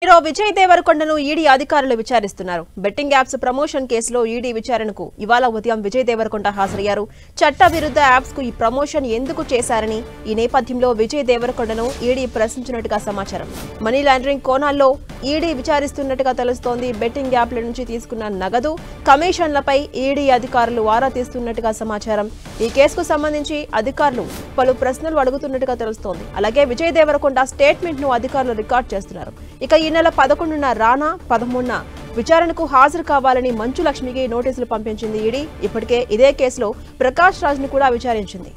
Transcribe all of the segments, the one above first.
Hero Vijay దేవరకొండను ED అధికారులు విచారిస్తున్నారు. Betting apps promotion కేసులో ED విచారణకు ఇవాళ ఉదయం విజయ్ దేవరకొండ హాజరయ్యారు. చట్ట విరుద్ధ యాప్స్ కు ఈ ప్రమోషన్ ఎందుకు చేశారని ఈ నేపథ్యంలో విజయ్ దేవరకొండను ఈడీ ప్రశ్నించినట్టుగా సమాచారం. మనీ లాండరింగ్ కోణాల్లో ఈడీ విచారిస్తున్నట్టుగా తెలుస్తోంది. బెట్టింగ్ యాప్ల నుంచి తీసుకున్న నగదు, కమిషన్లపై ఈడీ అధికారులు ఆరా తీస్తున్నట్టుగా సమాచారం. ఈ కేసుకు సంబంధించి అధికారులు పలు ప్రశ్నలు అడుగుతున్నట్టుగా తెలుస్తోంది. అలాగే విజయ్ దేవరకొండ స్టేట్మెంట్ ను అధికారులు రికార్డ్ చేస్తున్నారు. ఇక ఈ నెల 11న రానా, 13న విచారణకు హాజరు కావాలని మంచు లక్ష్మికి నోటీసులు పంపించింది ఈడీ. ఇప్పటికే ఇదే కేసులో ప్రకాష్ రాజ్ ను కూడా విచారించింది.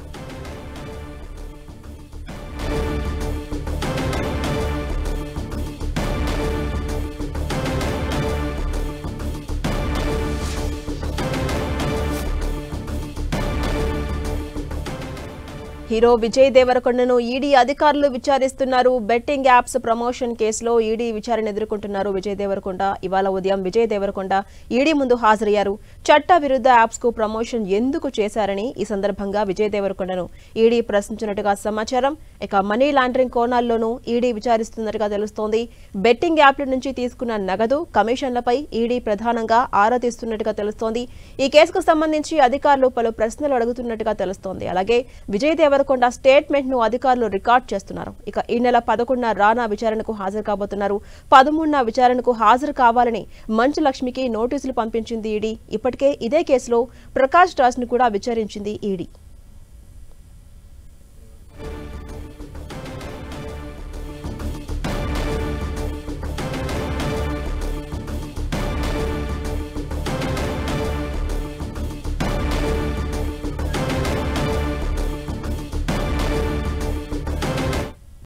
హీరో విజయ్ దేవరకొండను ఈడీ అధికారులు విచారిస్తున్నారు. బెట్టింగ్ యాప్స్ ప్రమోషన్ కేసులో ఈడీ విచారణ ఎదుర్కొంటున్నారు విజయ్ దేవరకొండ. ఇవాళ ఉదయం విజయ్ దేవరకొండ ఈడీ ముందు హాజరయ్యారు. చట్ట విరుద్ధ యాప్స్ కు ప్రమోషన్ ఎందుకు చేశారని ఈ సందర్భంగా విజయ్ దేవరకొండను ఈడీ ప్రశ్నించినట్టుగా సమాచారం. ఇక మనీ లాండరింగ్ కోణాల్లోనూ ఈడీ విచారిస్తున్నట్టుగా తెలుస్తోంది. బెట్టింగ్ యాప్ల నుంచి తీసుకున్న నగదు, కమిషన్లపై ఈడీ ప్రధానంగా ఆరా తీస్తున్నట్టుగా తెలుస్తోంది. ఈ కేసుకు సంబంధించి అధికారులు పలు ప్రశ్నలు అడుగుతున్నట్టుగా తెలుస్తోంది. అలాగే విజయ్ దేవరకొండ స్టేట్మెంట్ ను అధికారులు రికార్డ్ చేస్తున్నారు. ఇక ఈ నెల 11న రానా విచారణకు హాజరు కాబోతున్నారు. 13న విచారణకు హాజరు కావాలని మంచు లక్ష్మికి నోటీసులు పంపించింది ఈడీ. ఇప్పటికే ఇదే కేసులో ప్రకాష్ రాజ్ ను కూడా విచారించింది ఈడీ.